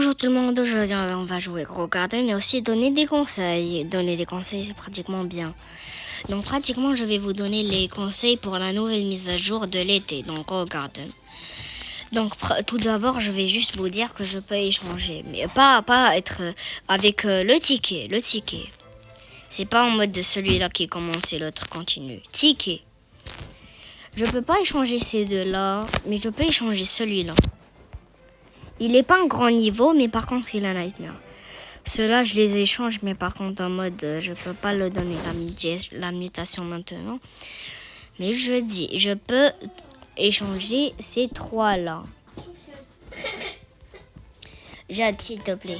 Bonjour tout le monde, aujourd'hui on va jouer Grow Garden et aussi donner des conseils. Donner des conseils c'est pratiquement bien. Donc pratiquement je vais vous donner les conseils pour la nouvelle mise à jour de l'été, donc Grow Garden. Donc tout d'abord je vais juste vous dire que je peux échanger, mais pas être avec le ticket. Le ticket. C'est pas en mode de celui-là qui commence et l'autre continue. Ticket. Je peux pas échanger ces deux-là, mais je peux échanger celui-là. Il n'est pas un grand niveau, mais par contre, il a Nightmare. Ceux-là, je les échange, mais par contre, en mode, je peux pas le donner la mutation maintenant. Mais je peux échanger ces trois-là. Jade, s'il te plaît.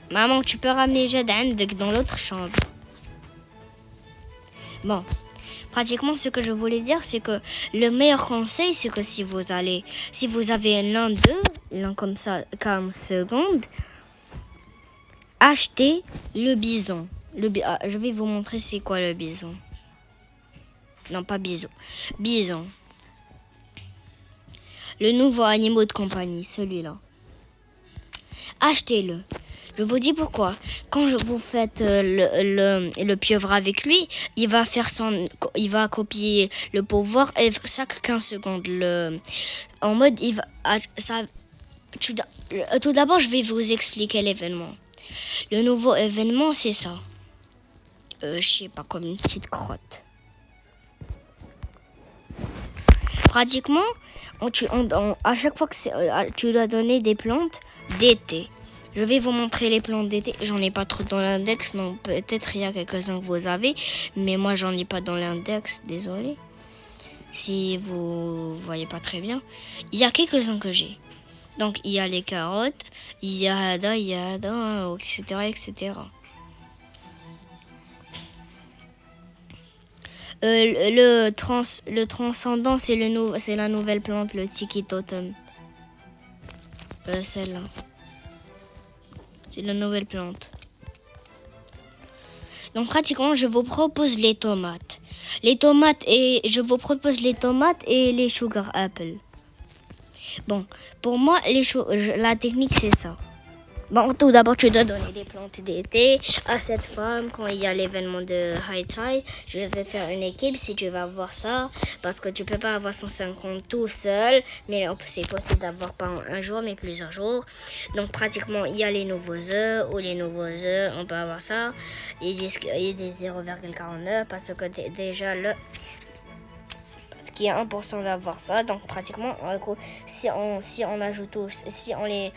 Maman, tu peux ramener Jade dans l'autre chambre. Bon. Pratiquement, ce que je voulais dire, c'est que le meilleur conseil, c'est que si vous avez l'un comme ça, 40 secondes, achetez le bison. Je vais vous montrer c'est quoi le bison. Non, pas bison. Bison. Le nouveau animal de compagnie, celui-là. Achetez-le. Je vous dis pourquoi. Quand vous faites le pieuvre avec lui, il va copier le pouvoir et chaque 15 secondes. En mode, tout d'abord, je vais vous expliquer l'événement. Le nouveau événement, c'est ça. Je sais pas, comme une petite crotte. Pratiquement, à chaque fois que tu dois donner des plantes d'été. Je vais vous montrer les plantes d'été. J'en ai pas trop dans l'index. Non, peut-être il y a quelques-uns que vous avez. Mais moi, j'en ai pas dans l'index. Désolé. Si vous voyez pas très bien. Il y a quelques-uns que j'ai. Donc, il y a les carottes. Il y a etc., etc. Le transcendant, c'est la nouvelle plante, le Tiki Totem. Celle-là. C'est la nouvelle plante. Donc pratiquement, je vous propose les tomates. Je vous propose les tomates et les sugar apples. Bon, pour moi, la technique, c'est ça. Bon, tout d'abord, tu dois donner des plantes d'été à cette femme quand il y a l'événement de High Tide. Je vais te faire une équipe si tu vas voir ça. Parce que tu peux pas avoir 150 tout seul. Mais c'est possible d'avoir pas en un jour, mais plusieurs jours. Donc, pratiquement, il y a les nouveaux œufs. Ou les nouveaux œufs, on peut avoir ça. Ils disent 0,49 parce que déjà qui est 1% d'avoir ça, donc pratiquement si on ajoute tous, si on les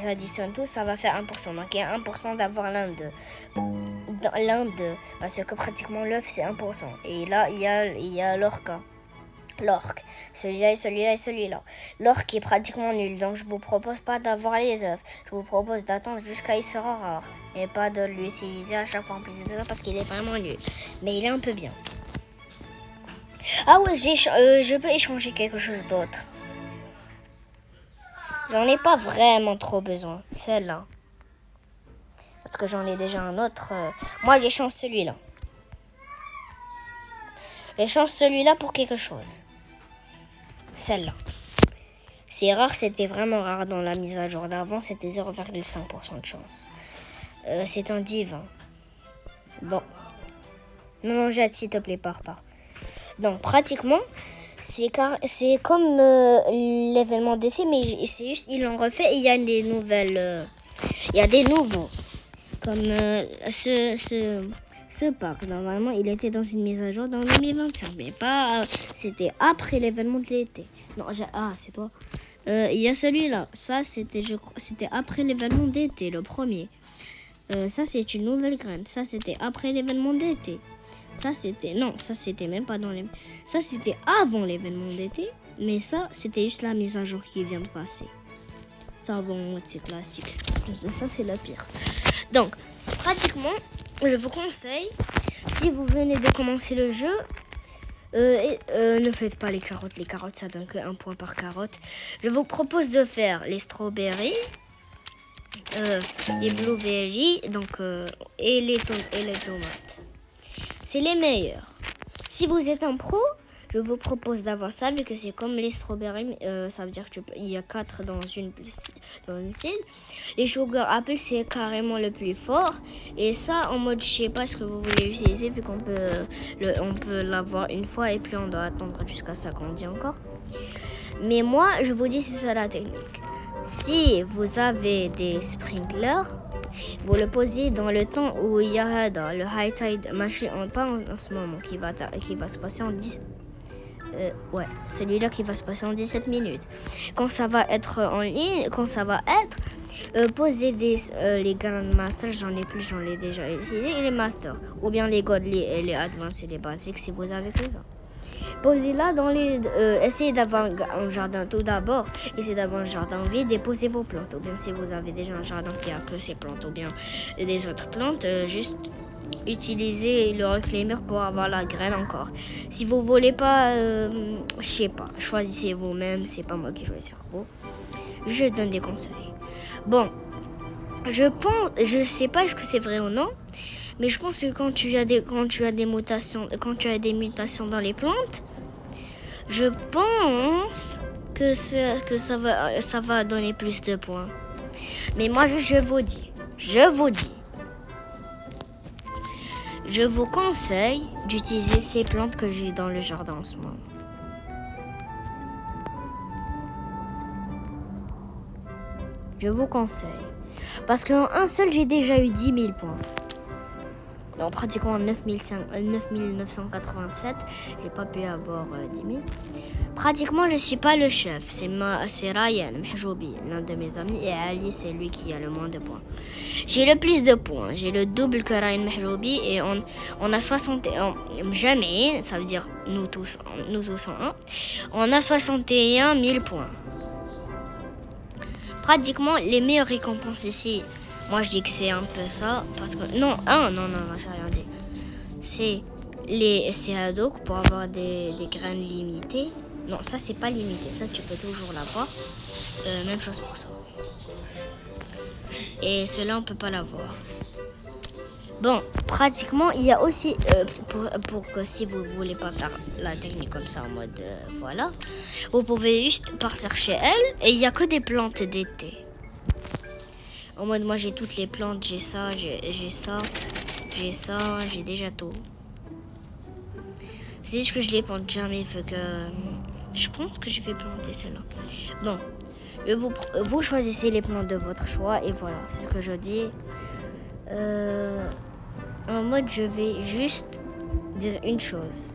additionne tous, ça va faire 1%. Donc il y a 1% d'avoir l'un d'eux, parce que pratiquement l'œuf c'est 1%. Et là il y a l'orque, celui-là et celui-là et celui-là. L'orque est pratiquement nul, donc je vous propose pas d'avoir les œufs. Je vous propose d'attendre jusqu'à il sera rare et pas de l'utiliser à chaque fois en plus de ça parce qu'il est vraiment nul. Mais il est un peu bien. Ah ouais, je peux échanger quelque chose d'autre. J'en ai pas vraiment trop besoin, celle-là. Parce que j'en ai déjà un autre. Moi, j'échange celui-là. J'échange celui-là pour quelque chose. Celle-là. C'est rare, c'était vraiment rare dans la mise à jour d'avant. C'était 0,5% de chance. C'est un divin. Bon. Non, Jade, s'il te plaît, pars. Donc pratiquement, c'est comme l'événement d'essai, mais c'est juste ils l'ont refait et il y a des nouvelles, il y a des nouveaux, comme ce parc. Normalement, il était dans une mise à jour dans 2025, mais pas, c'était après l'événement de l'été. Non, c'est toi. Il y a celui-là. Ça, c'était après l'événement d'été, le premier. Ça, c'est une nouvelle graine. Ça, c'était après l'événement d'été. Ça c'était même pas dans les. Ça c'était avant l'événement d'été, mais ça c'était juste la mise à jour qui vient de passer. Ça bon, c'est classique. Ça c'est la pire. Donc pratiquement, je vous conseille si vous venez de commencer le jeu, ne faites pas les carottes. Les carottes ça donne que 1 point par carotte. Je vous propose de faire les strawberries, les blueberries, et les tomates. C'est les meilleurs. Si vous êtes un pro, Je vous propose d'avoir ça vu que c'est comme les strawberries. Ça veut dire qu'il y a 4 dans une seed. Les sugar apple, c'est carrément le plus fort. Et ça, en mode, je sais pas ce que vous voulez utiliser vu qu'on peut l'avoir une fois et puis on doit attendre jusqu'à ça qu'on dit encore. Mais moi, je vous dis, c'est ça la technique. Si vous avez des sprinklers, vous le posez dans le temps où il y a le high tide, pas en ce moment, qui va se passer en 10. Celui-là qui va se passer en 17 minutes. Quand ça va être en ligne, posez les Grandmasters, j'en ai déjà utilisé, et les Masters, ou bien les Godly et les Advanced et les Basics si vous avez fait ça. Posez-la dans essayez d'avoir un jardin tout d'abord. Essayez d'avoir un jardin vide et posez vos plantes. Ou bien si vous avez déjà un jardin qui a que ces plantes ou bien des autres plantes, juste utilisez le reclaimer pour avoir la graine encore. Si vous voulez pas, je sais pas, choisissez vous-même. C'est pas moi qui choisis sur vous. Je donne des conseils. Bon, je sais pas est-ce que c'est vrai ou non. Mais je pense que quand tu as des mutations dans les plantes, je pense que ça va donner plus de points. Mais moi, je vous conseille d'utiliser ces plantes que j'ai dans le jardin en ce moment. Je vous conseille. Parce qu'en un seul, j'ai déjà eu 10 000 points. Non, pratiquement 9987, j'ai pas pu avoir 10 000. Pratiquement, je suis pas le chef. C'est Ryan Mhjoubi, l'un de mes amis, et Ali, c'est lui qui a le moins de points. J'ai le plus de points. J'ai le double que Ryan Mhjoubi et on a 61. Jamais, ça veut dire nous tous en un. On a 61 000 points. Pratiquement, les meilleures récompenses ici. Moi, je dis que c'est un peu ça, parce que... Non, j'ai rien dit. C'est Haddock pour avoir des graines limitées. Non, ça, c'est pas limité. Ça, tu peux toujours l'avoir. Même chose pour ça. Et cela, on peut pas l'avoir. Bon, pratiquement, il y a aussi... pour que si vous voulez pas faire la technique comme ça, en mode... voilà. Vous pouvez juste partir chez elle, et il y a que des plantes d'été. En mode, moi, j'ai toutes les plantes, j'ai ça, j'ai déjà tout. C'est juste que je les plante jamais, fait que... Je pense que je vais planter celle-là. Bon, vous choisissez les plantes de votre choix, et voilà, c'est ce que je dis. En mode, je vais juste dire une chose.